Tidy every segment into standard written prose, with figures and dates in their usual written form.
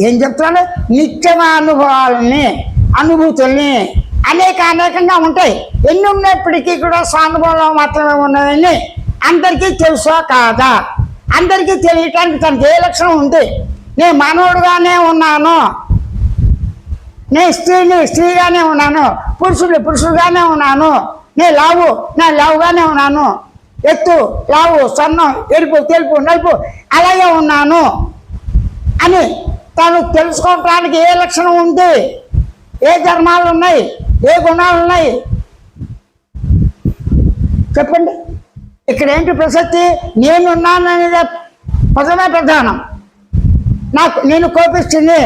ఏం చెప్తున్నాడు? నిత్యమైన అనుభవాలని, అనుభూతుల్ని అనేకంగా ఉంటాయి. ఎన్ని ఉన్నప్పటికీ కూడా స్వానుభవంలో మాత్రమే ఉన్నదని అందరికీ తెలుసా కాదా? అందరికీ తెలియటానికి తనకి ఏ లక్షణం ఉంది? నేను మానవుడుగానే ఉన్నాను, నేను స్త్రీగానే ఉన్నాను, పురుషుడుగానే ఉన్నాను, నేను లావుగానే ఉన్నాను, ఎత్తు లావు సన్నం ఎరుపు తెలుపు నలుపు అలాగే ఉన్నాను అని తను తెలుసుకోవటానికి ఏ లక్షణం ఉంది? ఏ ధర్మాలు ఉన్నాయి? ఏ గుణాలు ఉన్నాయి? చెప్పండి. ఇక్కడ ఏంటి ప్రసక్తి? నేనున్నాననేది పదమే ప్రధానం. నేను కోపిస్తుంది,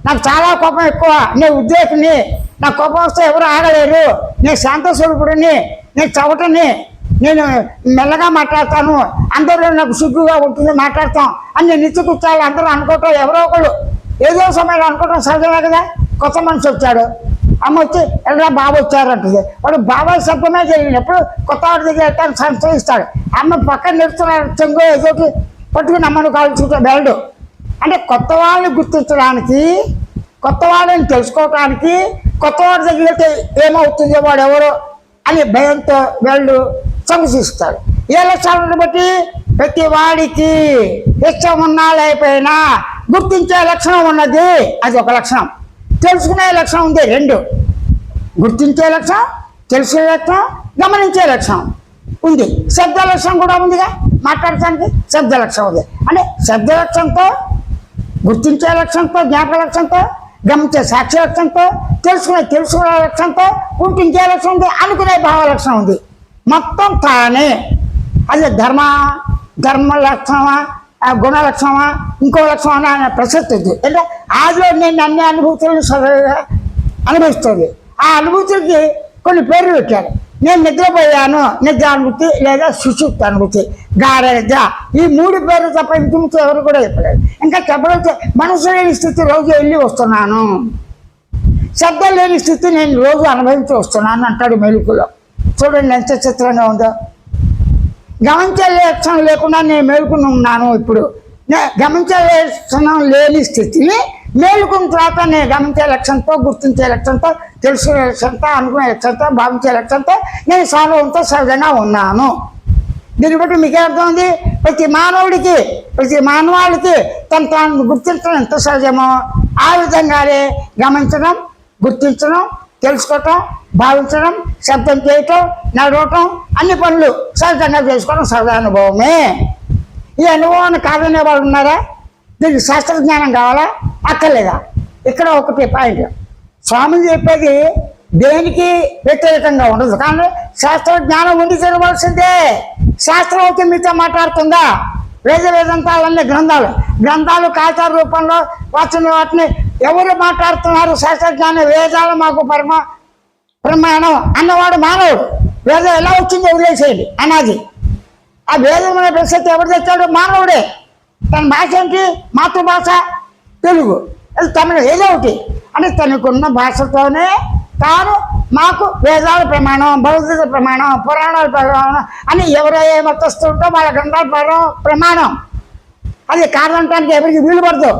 నాకు చాలా కోపం ఎక్కువ, నేను ఉద్రేకిని, నాకు కోపం వస్తే ఎవరు ఆగలేరు, నేను శాంత స్వరూపుడిని, నేను చవటని, నేను మెల్లగా మాట్లాడతాను, అందరూ నాకు సిగ్గుగా ఉంటుంది మాట్లాడతాం అని నేను నిత్యకూర్చాలి అందరూ అనుకోవటం, ఎవరో ఒకళ్ళు ఏదో సమయంలో అనుకోవటం సహజమే కదా. కొత్త మనిషి వచ్చాడు, అమ్మ వచ్చి ఎలా బాబు వచ్చారంటుంది, వాడు బాబాయ్ శబ్దమే జరిగినప్పుడు కొత్త వాడి దగ్గర సంశయిస్తాడు. అమ్మ పక్కన నిలుస్తున్నాడు, చెంగు ఏదోటి పట్టుకుని అమ్మను కాల్చుకుంటే వెళ్ళడు. అంటే కొత్త వాళ్ళని గుర్తించడానికి, కొత్త వాళ్ళని తెలుసుకోవటానికి, కొత్త వాడి దగ్గరికి ఏమవుతుందో వాడు ఎవరో అని భయంతో వెళ్ళు సంశయిస్తాడు. ఏ లక్షణాలను బట్టి? ప్రతి వాడికి ఇష్టం ఉన్నా లేకపోయినా గుర్తించే లక్షణం ఉన్నది, అది ఒక లక్షణం. తెలుసుకునే లక్షణం ఉంది, రెండు. గుర్తించే లక్షణం, తెలుసుకునే లక్షణం, గమనించే లక్షణం ఉంది. శబ్ద లక్షణం కూడా ఉందిగా, మాట్లాడటానికి శబ్ద లక్షణం ఉంది. అంటే శబ్ద లక్షణంతో, గుర్తించే లక్షణంతో, జ్ఞాపక లక్షణంతో, గమనించే సాక్షి లక్షణంతో, తెలుసుకునే లక్షణంతో, గుర్తించే లక్షణం ఉంది, అనుకునే భావ లక్షణం ఉంది. మొత్తం తానే. అది ధర్మ లక్షణమా, గుణ లక్షణమా, ఇంకో లక్షణమా అనే ప్రసక్తి ఉంది. అంటే ఆదిలో నేను అన్ని అనుభూతులను అనుభవిస్తుంది. ఆ అనుభూతికి కొన్ని పేర్లు పెట్టారు. నేను నిద్రపోయాను, నిద్ర అనుభూతి లేదా సుషుప్తి అనుభూతి, గాఢ నిద్ర, ఈ 3 పేర్లు తప్ప ఇంటి ఎవరు కూడా చెప్పలేదు. ఇంకా చెప్పకపోతే మనసు లేని స్థితి రోజు వెళ్ళి వస్తున్నాను, శబ్దం లేని స్థితి నేను రోజు అనుభవించి వస్తున్నాను అంటాడు మెలుకులో. చూడండి ఎంత చిత్రంగా ఉందో. గమనించే లక్షణం లేకుండా నేను మేలుకుని ఉన్నాను. ఇప్పుడు గమనించే లక్షణం లేని స్థితిని మేలుకున్న తర్వాత నేను గమనించే లక్ష్యంతో, గుర్తించే లక్ష్యంతో, తెలుసుకునే లక్ష్యంతో, అనుకునే లక్ష్యంతో, భావించే లక్ష్యంతో నేను సానుభవంతో సహజంగా ఉన్నాను. దీన్ని బట్టి మీకే అర్థం ఉంది? ప్రతి మానవాళికి తాను గుర్తించడం ఎంత సహజమో ఆ విధంగానే గమనించడం, గుర్తించడం, తెలుసుకోవటం, భావించడం, శబ్దం చేయటం, నడవటం, అన్ని పనులు సహజంగా చేసుకోవడం సహజ అనుభవమే. ఈ అనుభవాన్ని కాదనే వాళ్ళు ఉన్నారా? దీనికి శాస్త్రజ్ఞానం కావాలా, అక్కర్లేదా? ఇక్కడ ఒకటి పాయింట్, స్వామి చెప్పేది దేనికి వ్యతిరేకంగా ఉండదు. కానీ శాస్త్రజ్ఞానం ఉండి తిరగవలసిందే. శాస్త్రం అయితే మీతో మాట్లాడుతుందా? వేదాంతాలన్నీ గ్రంథాలు కాగితాల రూపంలో వాటిని ఎవరు మాట్లాడుతున్నారు? శాస్త్రజ్ఞానం. వేదాలు మాకు ప్రమాణం అన్నవాడు మానవుడు. వేదం ఎలా వచ్చిందో వదిలేసేయండి అనాది. ఆ వేదం అనే ప్రసక్తి ఎవరు తెచ్చాడు? మానవుడే. తన భాష ఏంటి? మాతృభాష తెలుగు, అది తమిళ, ఏదో ఒకటి. అంటే తనకున్న భాషతోనే తాను మాకు వేదాల ప్రమాణం, భగవద్గీత ప్రమాణం, పురాణాల ప్రమాణం అని ఎవరో ఏ మతస్థుంటో వాళ్ళ గ్రంథాల ప్రమాణం. అది కాదంటానికి ఎవరికి వీలు పడదు.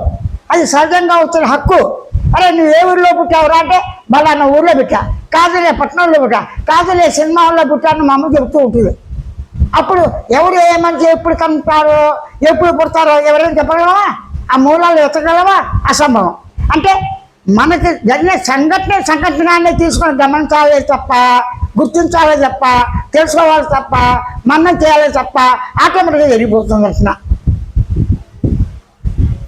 అది సహజంగా వచ్చిన హక్కు. అరే నువ్వు ఏ ఊరిలో పుట్టావురా అంటే బలానా ఊళ్ళో పుట్టా, కాదులే పట్టణంలో పుట్టా, కాదులే సినిమా ఊళ్ళో పుట్టాను మా అమ్మ చెబుతూ ఉంటుంది. అప్పుడు ఎవరు ఏ మనిషి ఎప్పుడు కనుతారో, ఎప్పుడు పుడతారో ఎవరైనా చెప్పగలవా? ఆ మూలాలు ఎత్తగలవా? అసంభవం. అంటే మనకి జరిగిన సంఘటననే తీసుకొని గమనించాలే తప్ప, గుర్తించాలే తప్ప, తెలుసుకోవాలి తప్ప, మనం చేయాలి తప్ప ఆటోమేటిక్గా జరిగిపోతుంది.